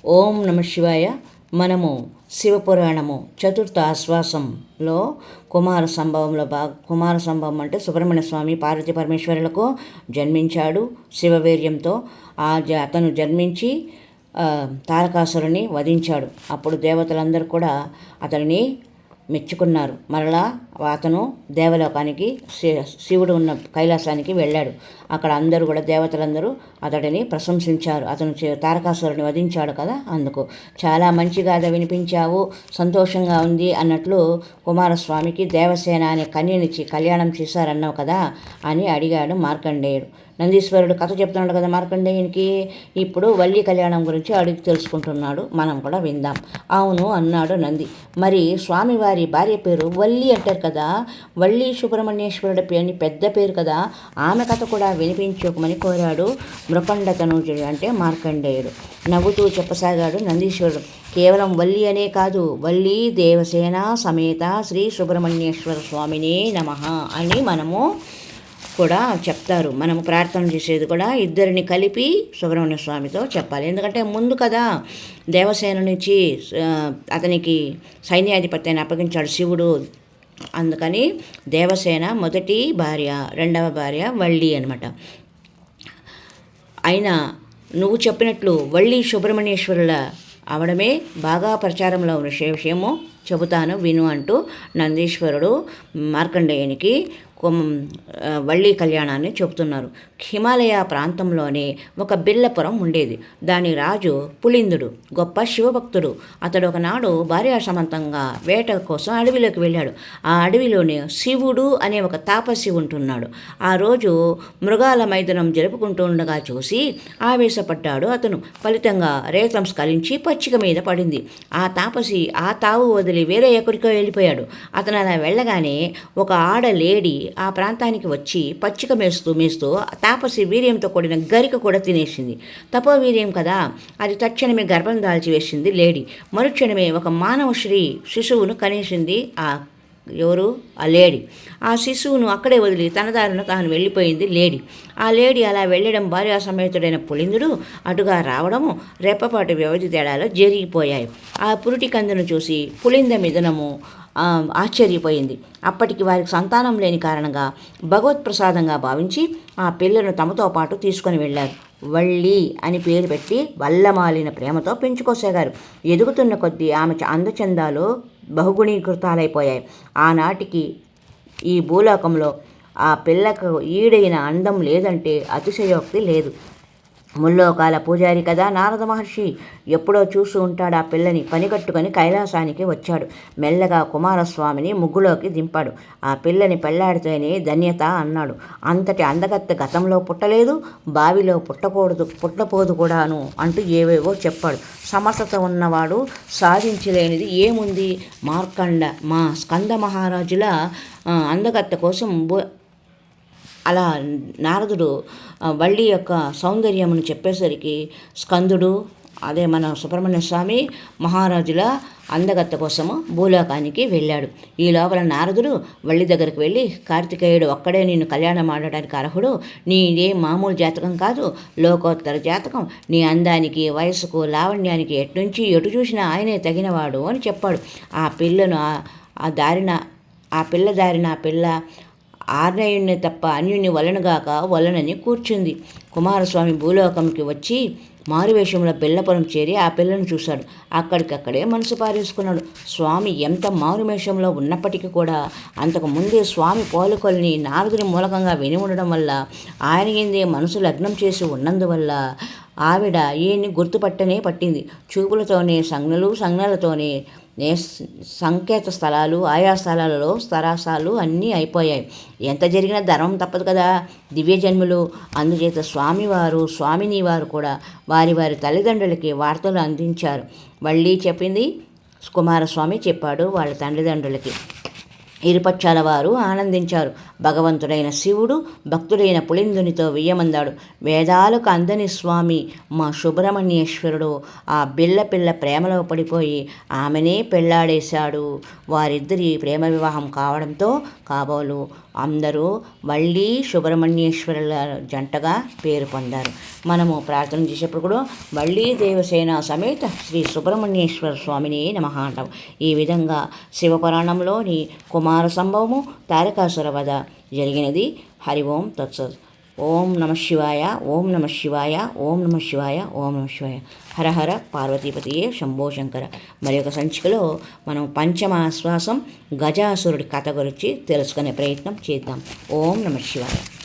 ఓం నమ శివాయ. మనము శివపురాణము చతుర్థ ఆశ్వాసంలో కుమార సంభవం అంటే సుబ్రహ్మణ్య స్వామి పార్వతీ పరమేశ్వరులకు జన్మించాడు శివవీర్యంతో. అతను జన్మించి తారకాసురుని వధించాడు. అప్పుడు దేవతలందరూ కూడా అతనిని మెచ్చుకున్నారు. మరలా అతను దేవలోకానికి శివుడు ఉన్న కైలాసానికి వెళ్ళాడు. అక్కడ అందరూ కూడా దేవతలందరూ అతడిని ప్రశంసించారు. అతను తారకాసురుని వధించాడు కదా, అందుకు చాలా మంచిగా వినిపించావు, సంతోషంగా ఉంది అన్నట్లు కుమారస్వామికి దేవసేన అనే కన్యనిచ్చి కళ్యాణం చేశారన్నావు కదా అని అడిగాడు మార్కండేయుడు. నందీశ్వరుడు కథ చెప్తున్నాడు కదా మార్కండేయునికి. ఇప్పుడు వల్లి కళ్యాణం గురించి అడిగి తెలుసుకుంటున్నాడు. మనం కూడా విందాం. అవును అన్నాడు నంది. మరి స్వామివారి భార్య పేరు వల్లి అంటారు కదా, వల్లి సుబ్రహ్మణ్యేశ్వరుడి పేరు పెద్ద పేరు కదా, ఆమె కథ కూడా వినిపించుకోమని కోరాడు మృకండతనుజుడు అంటే మార్కండేయుడు. నవ్వుతూ చెప్పసాగాడు నందీశ్వరుడు. కేవలం వల్లి అనే కాదు, వల్లి దేవసేన సమేత శ్రీ సుబ్రహ్మణ్యేశ్వర స్వామినే నమః అని మనము కూడా చెప్తారు. మనము ప్రార్థన చేసేది కూడా ఇద్దరిని కలిపి సుబ్రహ్మణ్య స్వామితో చెప్పాలి. ఎందుకంటే ముందు కదా దేవసేన నుంచి అతనికి సైన్యాధిపత్యాన్ని అప్పగించాడు శివుడు. అందుకని దేవసేన మొదటి భార్య, రెండవ భార్య వల్లి అనమాట. అయినా నువ్వు చెప్పినట్లు వల్లి సుబ్రహ్మణ్యేశ్వరుల అవడమే బాగా ప్రచారంలో ఉన్న విషయము చెబుతాను విను అంటూ నందీశ్వరుడు మార్కండేయునికి వల్లి కళ్యాణాన్ని చెబుతున్నారు. హిమాలయ ప్రాంతంలోనే ఒక బిల్లపురం ఉండేది. దాని రాజు పులిందుడు గొప్ప శివభక్తుడు. అతడు ఒకనాడు భార్యాసమంతంగా వేట కోసం అడవిలోకి వెళ్ళాడు. ఆ అడవిలోనే శివుడు అనే ఒక తాపసి ఉంటున్నాడు. ఆ రోజు మృగాల మైదనం జరుపుకుంటూ ఉండగా చూసి ఆవేశపడ్డాడు అతను. ఫలితంగా రేతం స్ఖలించి పచ్చిక మీద పడింది. ఆ తాపసి ఆ తావు వదిలి వేరే ఎక్కడికో వెళ్ళిపోయాడు. అతను అలా వెళ్ళగానే ఒక ఆడలేడి ఆ ప్రాంతానికి వచ్చి పచ్చిక మేస్తూ తాపసి వీర్యంతో కూడిన గరిక కూడా తినేసింది. తపోవీర్యం కదా, అది తక్షణమే గర్భం దాల్చివేసింది లేడీ. మరుక్షణమే ఒక మానవ శిశువును కనేసింది ఎవరు ఆ లేడీ. ఆ శిశువును అక్కడే వదిలి తన దారిన తాను వెళ్ళిపోయింది లేడీ. ఆ లేడీ అలా వెళ్ళడం భార్యా సమేతుడైన పులిందుడు అటుగా రావడము రెప్పపాటు వ్యవధి తేడాలో జరిగిపోయాయి. ఆ పురిటి కందును చూసి పులింద మిథునము ఆశ్చర్యపోయింది. అప్పటికి వారికి సంతానం లేని కారణంగా భగవత్ప్రసాదంగా భావించి ఆ పిల్లను తమతో పాటు తీసుకొని వెళ్ళారు. వల్లి అని పేరు పెట్టి వల్లమాలిన ప్రేమతో పెంచుకోసాగారు. ఎదుగుతున్న కొద్దీ ఆమె అందచందాలు బహుగుణీకృతాలైపోయాయి. ఆనాటికి ఈ భూలోకంలో ఆ పిల్లకు ఈడైన అందం లేదంటే అతిశయోక్తి లేదు. ముల్లోకాల పూజారి కదా నారద మహర్షి. ఎప్పుడో చూస్తూ ఉంటాడు ఆ పిల్లని. పనికట్టుకొని కైలాసానికి వచ్చాడు. మెల్లగా కుమారస్వామిని ముగ్గులోకి దింపాడు. ఆ పిల్లని పెళ్లాడితేనే ధన్యత అన్నాడు. అంతటి అందగత్తె గతంలో పుట్టలేదు, బావిలో పుట్టపోదు కూడాను అంటూ ఏవేవో చెప్పాడు. సమర్థత ఉన్నవాడు సాధించలేనిది ఏముంది? మా స్కంద మహారాజుల అందగత్తె కోసం అలా నారదుడు వల్లి యొక్క సౌందర్యమును చెప్పేసరికి స్కందుడు అదే మన సుబ్రహ్మణ్య స్వామి మహారాజుల అందగత్తె కోసము భూలోకానికి వెళ్ళాడు. ఈ లోపల నారదుడు వల్లి దగ్గరికి వెళ్ళి, కార్తికేయుడు ఒక్కడే నిన్ను కళ్యాణం ఆడటానికి అర్హుడు. నీదే మామూలు జాతకం కాదు, లోకోత్తర జాతకం. నీ అందానికి, వయస్సుకు, లావణ్యానికి ఎట్నుంచి ఎటు చూసినా ఆయనే తగినవాడు అని చెప్పాడు. ఆ పిల్ల దారిన ఆర్నయుణ్ణి తప్ప అన్యుని వలనని కూర్చుంది. కుమారస్వామి భూలోకంకి వచ్చి మారువేషంలో బెల్లపురం చేరి ఆ పిల్లను చూశాడు. అక్కడికక్కడే మనసు పారేసుకున్నాడు. స్వామి ఎంత మారువేషంలో ఉన్నప్పటికీ కూడా అంతకు ముందే స్వామి పోలికల్ని నారదుని మూలకంగా విని ఉండడం వల్ల ఆయన ఎందే మనసు లగ్నం చేసి ఉన్నందువల్ల ఆవిడ ఈయన్ని గుర్తుపట్టనే పట్టింది. చూపులతోనే సంజ్ఞలతోనే సంకేత స్థలాలు, ఆయా స్థలాలలో స్థరాసాలు అన్నీ అయిపోయాయి. ఎంత జరిగినా ధర్మం తప్పదు కదా, దివ్యజన్ములు. అందుచేత స్వామిని వారు కూడా వారి తల్లిదండ్రులకి వార్తలు అందించారు. వల్లి చెప్పింది కుమారస్వామి చెప్పాడు వాళ్ళ తల్లిదండ్రులకి. ఇరుపక్షాల వారు ఆనందించారు. భగవంతుడైన శివుడు భక్తుడైన పులిందునితో వెయ్యమందాడు. వేదాలకు అందని స్వామి మా సుబ్రహ్మణ్యేశ్వరుడు ఆ పిల్ల ప్రేమలో పడిపోయి ఆమెనే పెళ్లాడేశాడు. వారిద్దరి ప్రేమ వివాహం కావడంతో కాబోలు అందరూ వల్లి సుబ్రహ్మణ్యేశ్వరుల జంటగా పేరు పొందారు. మనము ప్రార్థన చేసేప్పుడు కూడా వల్లి దేవసేన సమేత శ్రీ సుబ్రహ్మణ్యేశ్వర స్వామిని నమః అంటాం. ఈ విధంగా శివపురాణంలోని కుమార సంభవము, తారకాసుర వధ జరిగినది. హరి ఓం తత్సత్. ఓం నమ శివాయ, ఓం నమ శివాయ, ఓం నమ శివాయ, ఓం నమ శివాయ. హర హర పార్వతీపతియే శంభో శంకర. మరి ఒక సంచికలో మనం పంచమ ఆశ్వాసం గజాసురుడి కథ గురించి తెలుసుకునే ప్రయత్నం చేద్దాం. ఓం నమ శివాయ.